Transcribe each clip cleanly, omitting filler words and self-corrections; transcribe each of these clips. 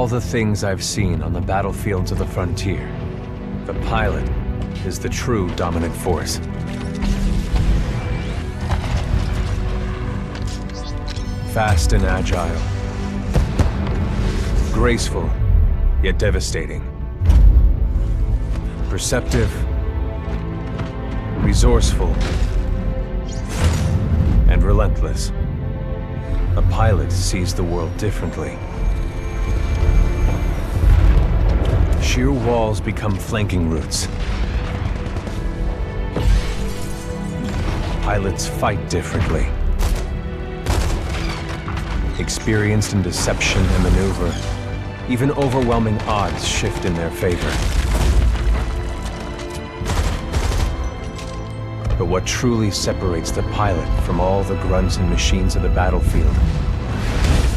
all the things I've seen on the battlefields of the frontier, the pilot is the true dominant force. Fast and agile. Graceful, yet devastating. Perceptive, resourceful, and relentless. A pilot sees the world differently. Sheer walls become flanking routes. Pilots fight differently. Experienced in deception and maneuver, even overwhelming odds shift in their favor. But what truly separates the pilot from all the grunts and machines of the battlefield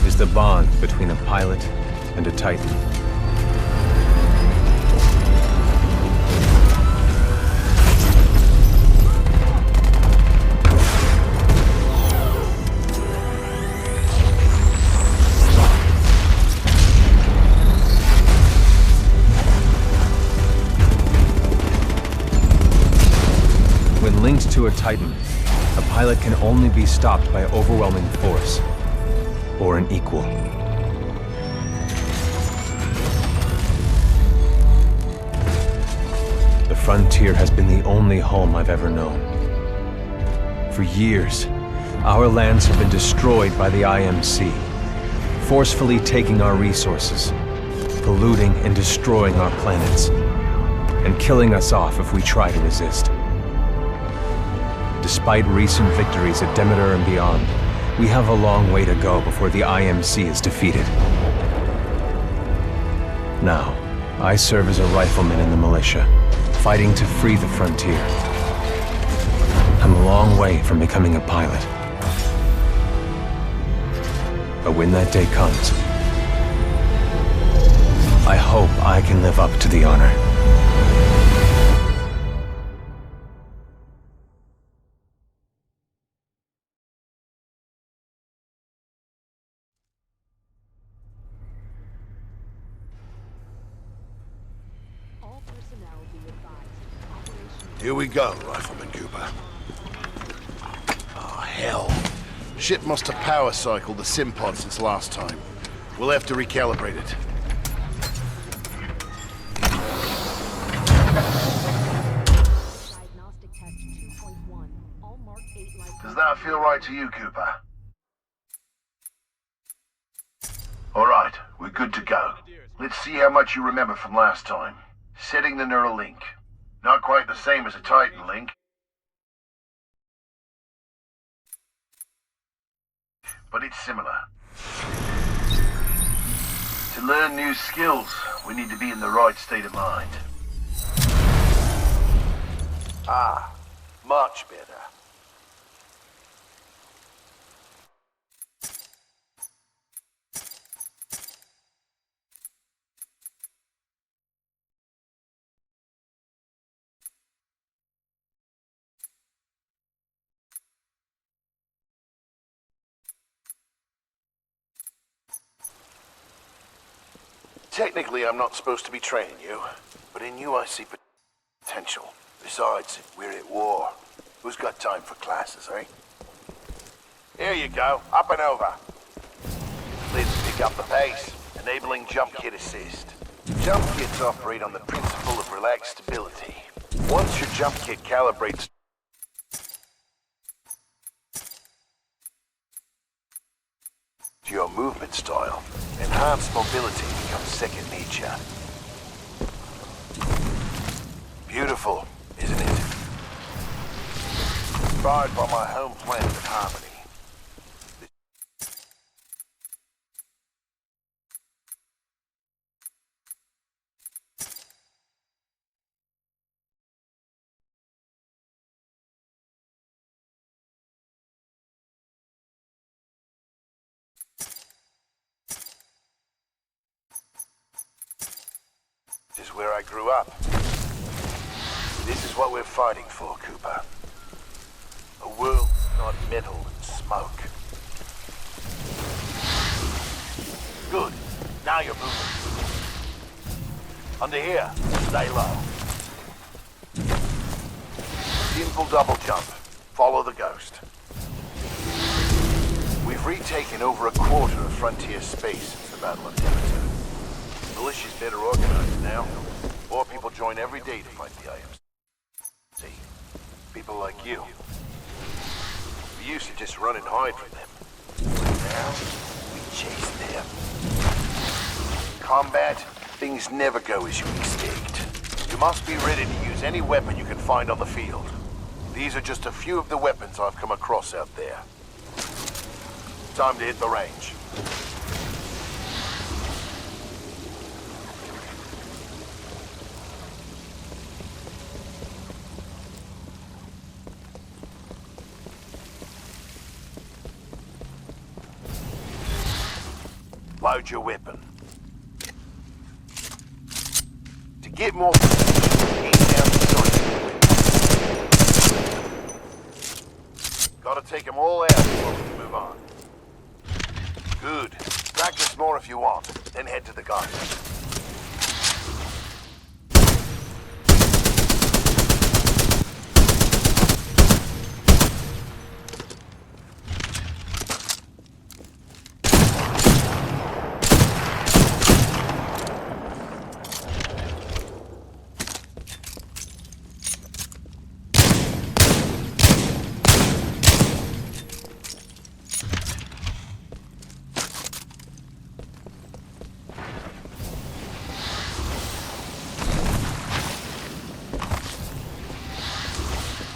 is the bond between a pilot and a Titan. When linked to a Titan, a pilot can only be stopped by overwhelming force, or an equal. The frontier has been the only home I've ever known. For years, our lands have been destroyed by the IMC, forcefully taking our resources, polluting and destroying our planets, and killing us off if we try to resist. Despite recent victories at Demeter and beyond, we have a long way to go before the IMC is defeated. Now, I serve as a rifleman in the militia, fighting to free the frontier. I'm a long way from becoming a pilot. But when that day comes, I hope I can live up to the honor. Here we go, Rifleman Cooper. Oh, hell. Ship must have power cycled the sim pod since last time. We'll have to recalibrate it. Does that feel right to you, Cooper? All right, we're good to go. Let's see how much you remember from last time. Setting the neural link. Not quite the same as a Titan link, but it's similar. To learn new skills, we need to be in the right state of mind. Ah, much better. Technically, I'm not supposed to be training you, but in you I see potential. Besides, we're at war. Who's got time for classes, eh? Here you go, up and over. Let's pick up the pace, enabling jump kit assist. Jump kits operate on the principle of relaxed stability. Once your jump kit calibrates to your movement style, enhanced mobility becomes second nature. Beautiful, isn't it? Inspired by my home planet of Harmony. This is where I grew up. This is what we're fighting for, Cooper. A world not metal and smoke. Good. Now you're moving. Under here, stay low. Simple double jump. Follow the ghost. We've retaken over a quarter of frontier space since the Battle of Demeter. Militia's better organized now. More people join every day to fight the IMC. People like you. We used to just run and hide from them. But now, we chase them. In combat, things never go as you expect. You must be ready to use any weapon you can find on the field. These are just a few of the weapons I've come across out there. Time to hit the range. Load your weapon. To get more aim down the sight. Gotta take them all out before we can move on. Good. Practice more if you want, then head to the gun.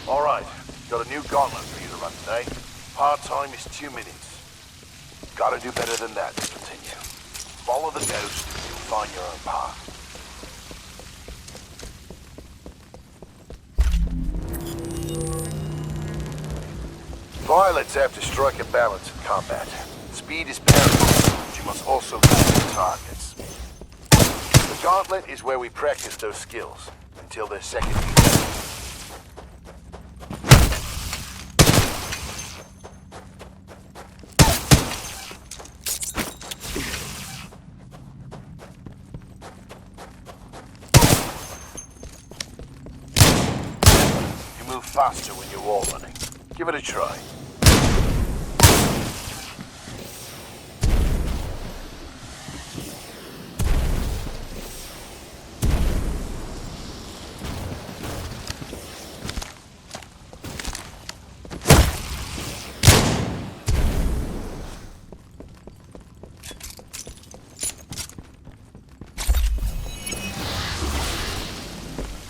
All right, got a new gauntlet for you to run today. Part-time is 2 minutes. Gotta do better than that to continue. Follow the ghost, you'll find your own path. Pilots have to strike a balance in combat. Speed is paramount, but you must also hit your targets. The gauntlet is where we practice those skills, until they're second nature. Move faster when you're wall running. Give it a try.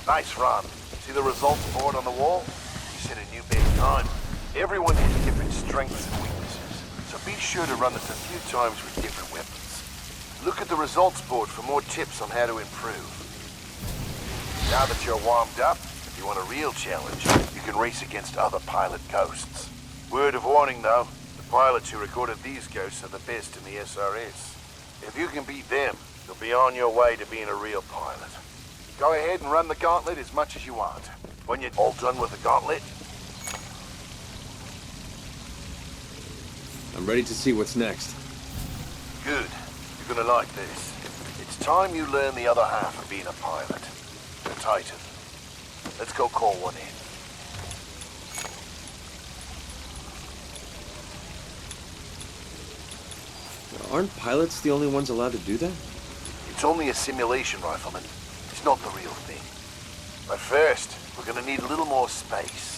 Nice run. See the results board on the wall? You set a new best time. Everyone has different strengths and weaknesses, so be sure to run this a few times with different weapons. Look at the results board for more tips on how to improve. Now that you're warmed up, if you want a real challenge, you can race against other pilot ghosts. Word of warning though, the pilots who recorded these ghosts are the best in the SRS. If you can beat them, you'll be on your way to being a real pilot. Go ahead and run the gauntlet as much as you want. When you're all done with the gauntlet, I'm ready to see what's next. good. You're gonna like this. It's time you learn the other half of being a pilot. The Titan. Let's go call one in. Aren't pilots the only ones allowed to do that? It's only a simulation, Rifleman. It's not the real thing. But first, we're gonna need a little more space.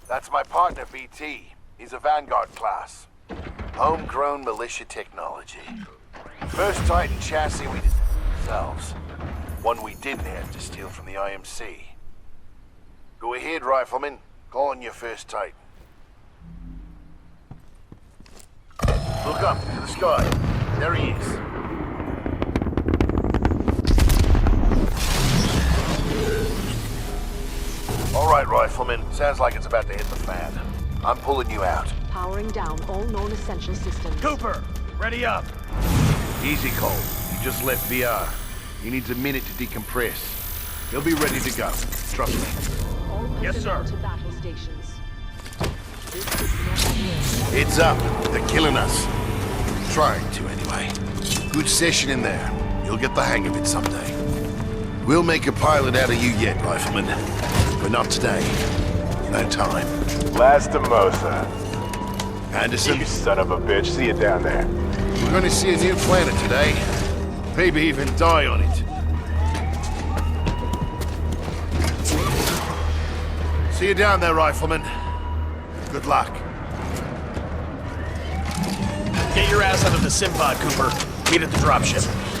That's my partner, BT. He's a Vanguard class. Homegrown militia technology. First Titan chassis we designed ourselves. One we didn't have to steal from the IMC. Go ahead, Rifleman. Call on your first Titan. Look up to the sky. There he is. All right, Rifleman. Sounds like it's about to hit the fan. I'm pulling you out. Powering down all known essential systems. Cooper, ready up. Easy, Cole. He just left VR. He needs a minute to decompress. He'll be ready to go. Trust me. All Yes, sir. personnel to battle stations. Heads up, they're killing us. Trying to, anyway. Good session in there. You'll get the hang of it someday. We'll make a pilot out of you yet, Rifleman. But not today. No time. Lastimosa. Anderson, You son of a bitch. See you down there. we're going to see a new planet today. Maybe even die on it. See you down there, Rifleman. Good luck. Get your ass out of the Simpod, Cooper. Meet at the dropship.